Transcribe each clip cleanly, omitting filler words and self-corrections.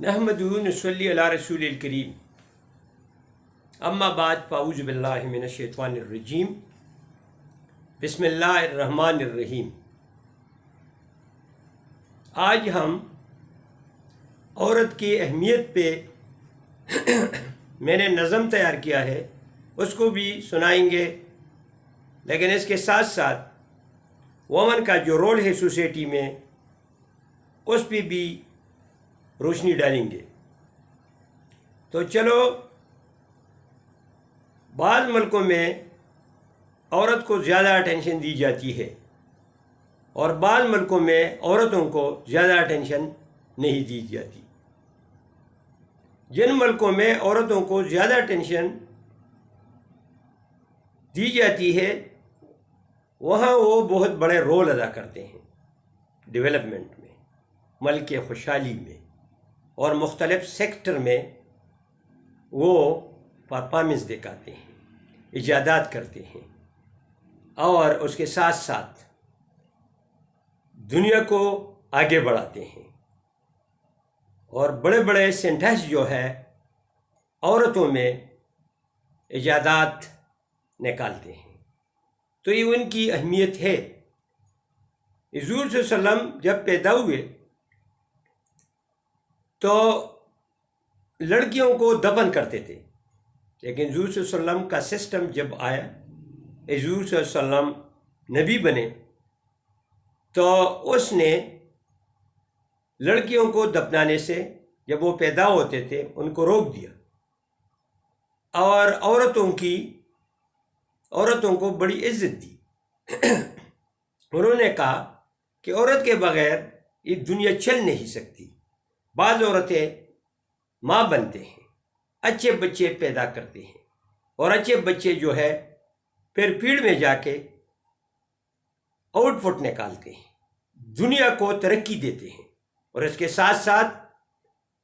نحمدہ نصلی علی رسول الکریم اما بعد فاعوذ باللہ من الشیطان الرجیم بسم اللہ الرحمن الرحیم۔ آج ہم عورت کی اہمیت پہ میں نے نظم تیار کیا ہے، اس کو بھی سنائیں گے، لیکن اس کے ساتھ ساتھ وومن کا جو رول ہے سوسائٹی میں اس پہ بھی روشنی ڈالیں گے۔ تو چلو، بعض ملکوں میں عورت کو زیادہ اٹینشن دی جاتی ہے اور بعض ملکوں میں عورتوں کو زیادہ اٹینشن نہیں دی جاتی۔ جن ملکوں میں عورتوں کو زیادہ اٹینشن دی جاتی ہے وہاں وہ بہت بڑے رول ادا کرتے ہیں ڈیولپمنٹ میں، ملک کی خوشحالی میں اور مختلف سیکٹر میں وہ پرفارمنس دکھاتے ہیں، ایجادات کرتے ہیں اور اس کے ساتھ ساتھ دنیا کو آگے بڑھاتے ہیں اور بڑے بڑے سینٹرز جو ہے عورتوں میں ایجادات نکالتے ہیں۔ تو یہ ان کی اہمیت ہے۔ حضور صلی اللہ علیہ وسلم جب پیدا ہوئے تو لڑکیوں کو دفن کرتے تھے، لیکن حضور صلی اللہ علیہ وسلم کا سسٹم جب آیا، حضور صلی اللہ علیہ وسلم نبی بنے تو اس نے لڑکیوں کو دفنانے سے، جب وہ پیدا ہوتے تھے ان کو روک دیا اور عورتوں کو بڑی عزت دی۔ انہوں نے کہا کہ عورت کے بغیر یہ دنیا چل نہیں سکتی۔ بعض عورتیں ماں بنتے ہیں، اچھے بچے پیدا کرتے ہیں اور اچھے بچے جو ہے پھر فیلڈ میں جا کے آؤٹ پٹ نکالتے ہیں، دنیا کو ترقی دیتے ہیں اور اس کے ساتھ ساتھ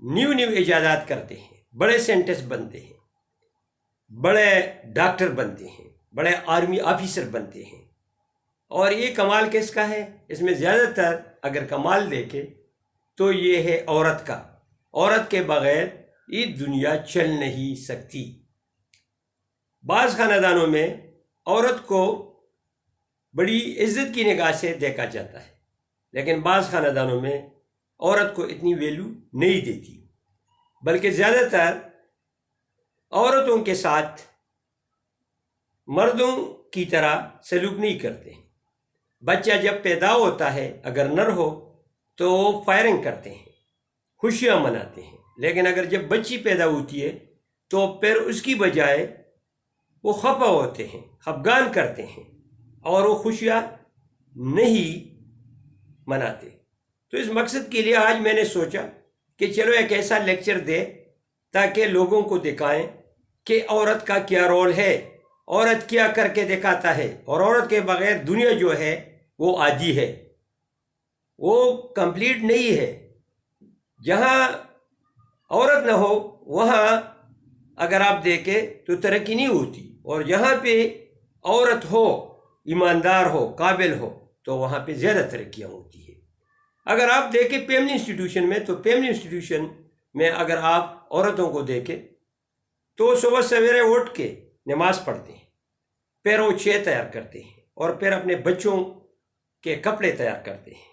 نیو ایجادات کرتے ہیں، بڑے سائنٹسٹ بنتے ہیں، بڑے ڈاکٹر بنتے ہیں، بڑے آرمی آفیسر بنتے ہیں۔ اور یہ کمال کس کا ہے؟ اس میں زیادہ تر اگر کمال دیکھے تو یہ ہے عورت کا۔ عورت کے بغیر یہ دنیا چل نہیں سکتی۔ بعض خاندانوں میں عورت کو بڑی عزت کی نگاہ سے دیکھا جاتا ہے، لیکن بعض خاندانوں میں عورت کو اتنی ویلیو نہیں دیتی، بلکہ زیادہ تر عورتوں کے ساتھ مردوں کی طرح سلوک نہیں کرتے۔ بچہ جب پیدا ہوتا ہے اگر نر ہو تو وہ فائرنگ کرتے ہیں، خوشیاں مناتے ہیں، لیکن اگر جب بچی پیدا ہوتی ہے تو پھر اس کی بجائے وہ خفا ہوتے ہیں، خفگان کرتے ہیں اور وہ خوشیاں نہیں مناتے۔ تو اس مقصد کے لیے آج میں نے سوچا کہ چلو ایک ایسا لیکچر دے تاکہ لوگوں کو دکھائیں کہ عورت کا کیا رول ہے، عورت کیا کر کے دکھاتا ہے، اور عورت کے بغیر دنیا جو ہے وہ آدھی ہے، وہ کمپلیٹ نہیں ہے۔ جہاں عورت نہ ہو وہاں اگر آپ دیکھیں تو ترقی نہیں ہوتی، اور جہاں پہ عورت ہو، ایماندار ہو، قابل ہو، تو وہاں پہ زیادہ ترقیاں ہوتی ہے۔ اگر آپ دیکھیں فیملی انسٹیٹیوشن میں، تو فیملی انسٹیٹیوشن میں اگر آپ عورتوں کو دیکھیں تو صبح سویرے اٹھ کے نماز پڑھتے ہیں، پھر وہ چائے تیار کرتے ہیں اور پھر اپنے بچوں کے کپڑے تیار کرتے ہیں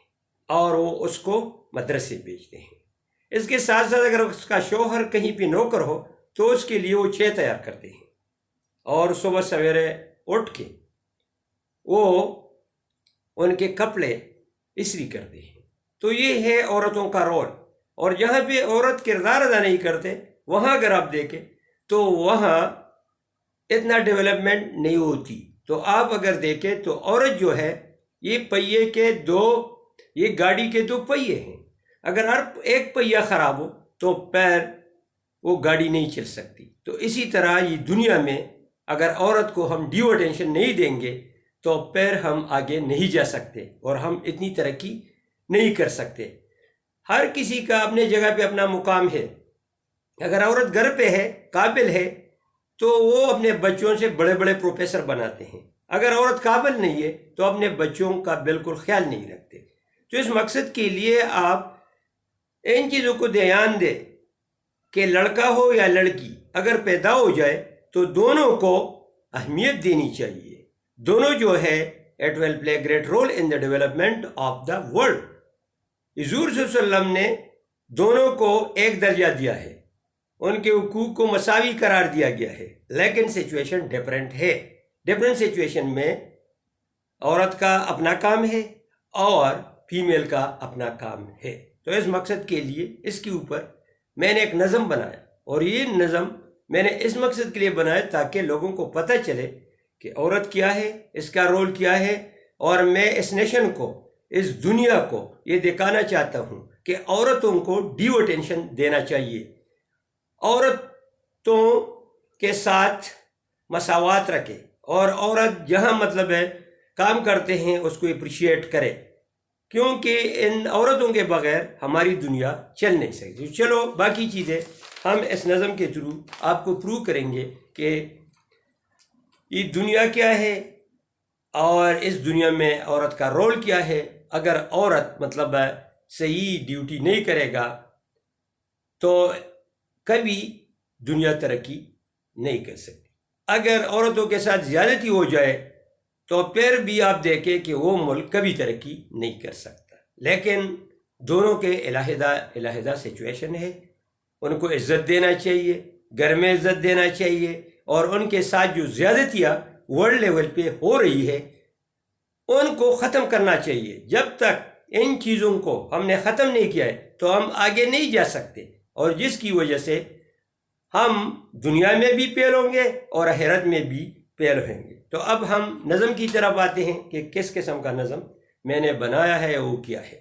اور وہ اس کو مدرسے بھیجتے ہیں۔ اس کے ساتھ ساتھ اگر اس کا شوہر کہیں پہ نوکر ہو تو اس کے لیے وہ چائے تیار کرتے ہیں اور صبح سویرے اٹھ کے وہ ان کے کپڑے استری کرتے ہیں۔ تو یہ ہے عورتوں کا رول۔ اور جہاں پہ عورت کردار ادا نہیں کرتے وہاں اگر آپ دیکھیں تو وہاں اتنا ڈیولپمنٹ نہیں ہوتی۔ تو آپ اگر دیکھیں تو عورت جو ہے یہ گاڑی کے دو پہیے ہیں، اگر ہر ایک پہیہ خراب ہو تو پیر وہ گاڑی نہیں چل سکتی۔ تو اسی طرح یہ دنیا میں اگر عورت کو ہم ڈیو اٹینشن نہیں دیں گے تو پھر ہم آگے نہیں جا سکتے اور ہم اتنی ترقی نہیں کر سکتے۔ ہر کسی کا اپنے جگہ پہ اپنا مقام ہے۔ اگر عورت گھر پہ ہے، قابل ہے، تو وہ اپنے بچوں سے بڑے بڑے پروفیسر بناتے ہیں۔ اگر عورت قابل نہیں ہے تو اپنے بچوں کا بالکل خیال نہیں رکھتے۔ تو اس مقصد کے لیے آپ ان چیزوں کو دھیان دیں کہ لڑکا ہو یا لڑکی اگر پیدا ہو جائے تو دونوں کو اہمیت دینی چاہیے. دونوں جو ہے it will play great role in the development of the world. حضور صلی اللہ علیہ وسلم نے دونوں کو ایک درجہ دیا ہے، ان کے حقوق کو مساوی قرار دیا گیا ہے، لیکن سچویشن ڈفرینٹ ہے. ڈفرینٹ سچویشن میں عورت کا اپنا کام ہے اور فیمیل کا اپنا کام ہے. تو اس مقصد کے لیے اس کے اوپر میں نے ایک نظم بنایا، اور یہ نظم میں نے اس مقصد کے لیے بنایا تاکہ لوگوں کو پتہ چلے کہ عورت کیا ہے، اس کا رول کیا ہے. اور میں اس نیشن کو، اس دنیا کو یہ دکھانا چاہتا ہوں کہ عورتوں کو ڈیو اٹینشن دینا چاہیے، عورتوں کے ساتھ مساوات رکھے، اور عورت جہاں مطلب ہے کام کرتے ہیں اس کو اپریشیٹ کرے، کیونکہ ان عورتوں کے بغیر ہماری دنیا چل نہیں سکتی. چلو باقی چیزیں ہم اس نظم کے تھرو آپ کو پروو کریں گے کہ یہ دنیا کیا ہے اور اس دنیا میں عورت کا رول کیا ہے. اگر عورت مطلب صحیح ڈیوٹی نہیں کرے گا تو کبھی دنیا ترقی نہیں کر سکتی. اگر عورتوں کے ساتھ زیادتی ہو جائے تو پھر بھی آپ دیکھیں کہ وہ ملک کبھی ترقی نہیں کر سکتا. لیکن دونوں کے علیحدہ سچویشن ہے، ان کو عزت دینا چاہیے، گھر میں عزت دینا چاہیے، اور ان کے ساتھ جو زیادتیاں ورلڈ لیول پہ ہو رہی ہے ان کو ختم کرنا چاہیے. جب تک ان چیزوں کو ہم نے ختم نہیں کیا ہے تو ہم آگے نہیں جا سکتے، اور جس کی وجہ سے ہم دنیا میں بھی فیل ہوں گے اور آخرت میں بھی فیل ہوں گے. تو اب ہم نظم کی طرف آتے ہیں کہ کس قسم کا نظم میں نے بنایا ہے، وہ کیا ہے.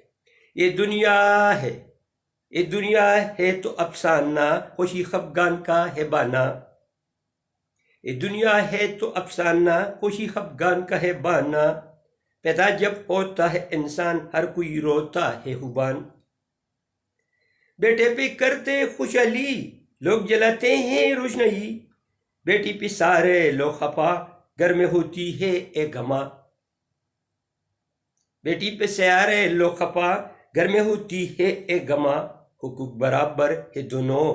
یہ دنیا ہے، یہ دنیا ہے تو افسانہ، خوشی خفگان کا ہے بانا. یہ دنیا ہے تو افسانہ، خوشی خفگان کا ہے بانا. پیدا جب ہوتا ہے انسان ہر کوئی روتا ہے خوبان. بیٹے پہ کرتے خوشحالی لوگ جلاتے ہیں روشنائی، بیٹی پہ سارے لوگ خفا گھر میں ہوتی ہے ایک غما. بیٹی پہ سارے لوگ خفا گھر میں ہوتی ہے ایک غما. حقوق برابر ہے دونوں،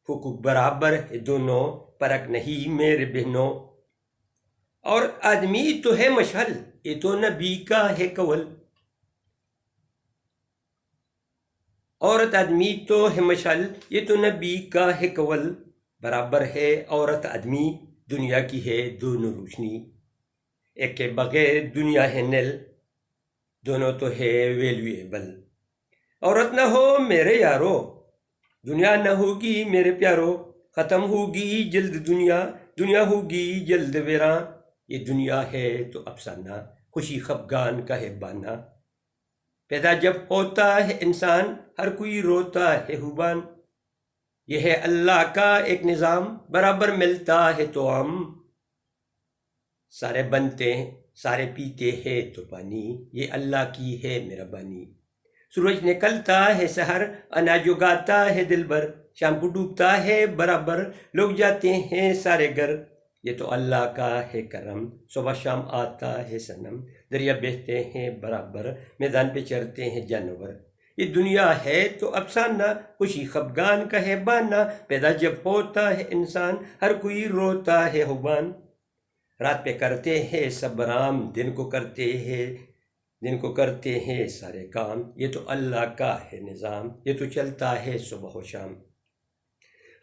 حقوق برابر ہے دونوں، فرق نہیں میرے بہنوں. اور آدمی تو ہے مشعل، یہ تو نبی کا ہے قول. عورت آدمی تو ہے مشعل، یہ تو نبی کا ہے قول. برابر ہے عورت آدمی، دنیا کی ہے دونوں روشنی. ایک کے بغیر دنیا ہے نل، دونوں تو ہے ویلیویبل. عورت نہ ہو میرے یارو، دنیا نہ ہوگی میرے پیارو. ختم ہوگی جلد دنیا، دنیا ہوگی جلد ویراں. یہ دنیا ہے تو افسانہ، خوشی خفگان کا ہے بانا. پیدا جب ہوتا ہے انسان ہر کوئی روتا ہے خوبان. یہ ہے اللہ کا ایک نظام، برابر ملتا ہے تو ہم سارے بنتے ہیں، سارے پیتے ہیں تو پانی. یہ اللہ کی ہے مہربانی. سورج نکلتا ہے سحر، اناج اگاتا ہے دل بھر. شام کو ڈوبتا ہے برابر، لوگ جاتے ہیں سارے گھر. یہ تو اللہ کا ہے کرم، صبح شام آتا ہے صنم. دریا بہتے ہیں برابر، میدان پہ چرتے ہیں جانور. یہ دنیا ہے تو افسانہ، خوشی خفگان کا ہے بانا. پیدا جب ہوتا ہے انسان ہر کوئی روتا ہے خوبان. رات پہ کرتے ہیں سب آرام، دن کو کرتے ہیں سارے کام. یہ تو اللہ کا ہے نظام، یہ تو چلتا ہے صبح و شام.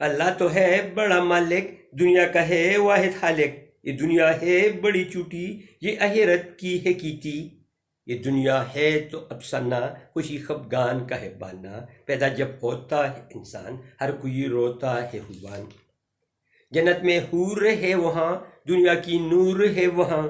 اللہ تو ہے بڑا مالک، دنیا کا ہے واحد خالق. یہ دنیا ہے بڑی چوٹی، یہ آخرت کی ہے کیتی. یہ دنیا ہے تو افسانہ، خوشی خفگان کا ہے بانا. پیدا جب ہوتا ہے انسان ہر کوئی روتا ہے خوبان. جنت میں حور ہے وہاں، دنیا کی نور ہے وہاں.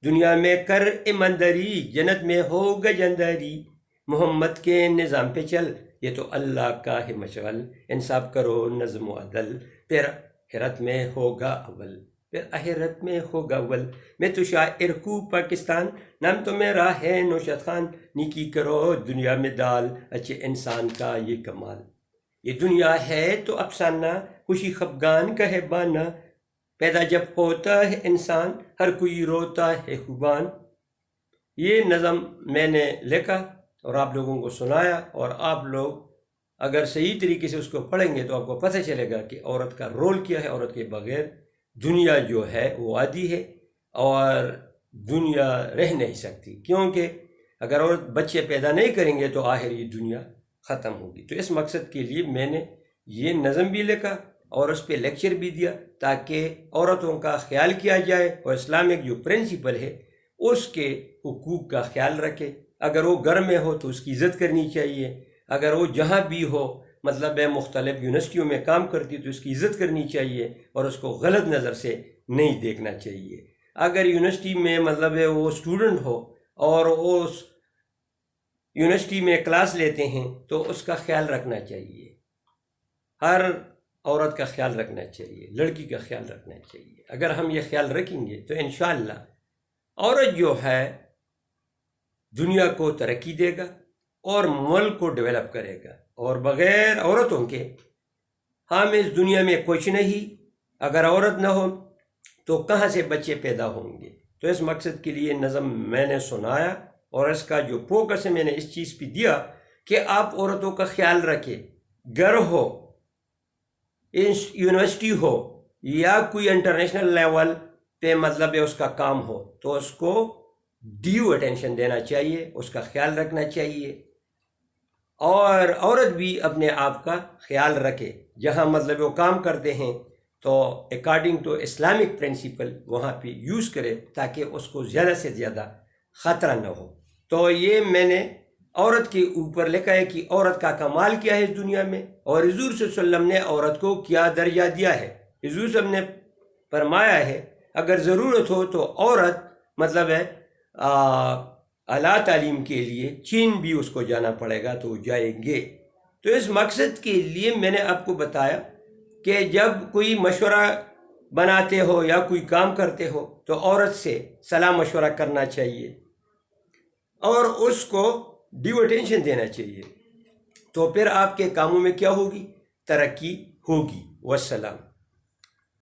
دنیا میں کر ایمانداری، جنت میں ہوگا جانداری. محمد کے نظام پہ چل، یہ تو اللہ کا ہے مشغل. انصاف کرو نظم و عدل، پھر آخرت میں ہوگا اول، پھر آخرت میں ہوگا اول. میں تو شاعر ہوں پاکستان، نام تو میرا ہے نوشاد خان. نیکی کرو دنیا میں ڈال، اچھے انسان کا یہ کمال. یہ دنیا ہے تو افسانہ، خوشی خفگان کا ہے بانا. پیدا جب ہوتا ہے انسان ہر کوئی روتا ہے خوبان. یہ نظم میں نے لکھا اور آپ لوگوں کو سنایا، اور آپ لوگ اگر صحیح طریقے سے اس کو پڑھیں گے تو آپ کو پتہ چلے گا کہ عورت کا رول کیا ہے. عورت کے بغیر دنیا جو ہے وہ عادی ہے اور دنیا رہ نہیں سکتی، کیونکہ اگر عورت بچے پیدا نہیں کریں گے تو آخر یہ دنیا ختم ہوگی. تو اس مقصد کے لیے میں نے یہ نظم بھی لکھا اور اس پہ لیکچر بھی دیا تاکہ عورتوں کا خیال کیا جائے اور اسلامک جو پرنسپل ہے اس کے حقوق کا خیال رکھے. اگر وہ گھر میں ہو تو اس کی عزت کرنی چاہیے، اگر وہ جہاں بھی ہو مطلب ہے مختلف یونیورسٹیوں میں کام کرتی تو اس کی عزت کرنی چاہیے اور اس کو غلط نظر سے نہیں دیکھنا چاہیے. اگر یونیورسٹی میں مطلب ہے وہ اسٹوڈنٹ ہو اور اس یونیورسٹی میں کلاس لیتے ہیں تو اس کا خیال رکھنا چاہیے. ہر عورت کا خیال رکھنا چاہیے، لڑکی کا خیال رکھنا چاہیے. اگر ہم یہ خیال رکھیں گے تو انشاءاللہ عورت جو ہے دنیا کو ترقی دے گا اور ملک کو ڈیولپ کرے گا. اور بغیر عورتوں کے ہم اس دنیا میں کچھ نہیں. اگر عورت نہ ہو تو کہاں سے بچے پیدا ہوں گے؟ تو اس مقصد کے لیے نظم میں نے سنایا اور اس کا جو فوکس ہے میں نے اس چیز پہ دیا کہ آپ عورتوں کا خیال رکھیں. گھر ہو، یونیورسٹی ہو یا کوئی انٹرنیشنل لیول پہ مطلب ہے اس کا کام ہو تو اس کو ڈیو اٹینشن دینا چاہیے، اس کا خیال رکھنا چاہیے. اور عورت بھی اپنے آپ کا خیال رکھے. جہاں مطلب وہ کام کرتے ہیں تو اکارڈنگ ٹو اسلامک پرنسپل وہاں پہ یوز کرے تاکہ اس کو زیادہ سے زیادہ خطرہ نہ ہو. تو یہ میں نے عورت کے اوپر لکھا ہے کہ عورت کا کمال کیا ہے اس دنیا میں اور حضور صلی اللہ علیہ وسلم نے عورت کو کیا درجہ دیا ہے. حضور صلی اللہ علیہ وسلم نے فرمایا ہے اگر ضرورت ہو تو عورت مطلب ہے اعلیٰ تعلیم کے لیے چین بھی اس کو جانا پڑے گا تو وہ جائیں گے. تو اس مقصد کے لیے میں نے آپ کو بتایا کہ جب کوئی مشورہ بناتے ہو یا کوئی کام کرتے ہو تو عورت سے صلاح مشورہ کرنا چاہیے اور اس کو ڈیو اٹینشن دینا چاہیے. تو پھر آپ کے کاموں میں کیا ہوگی؟ ترقی ہوگی. والسلام.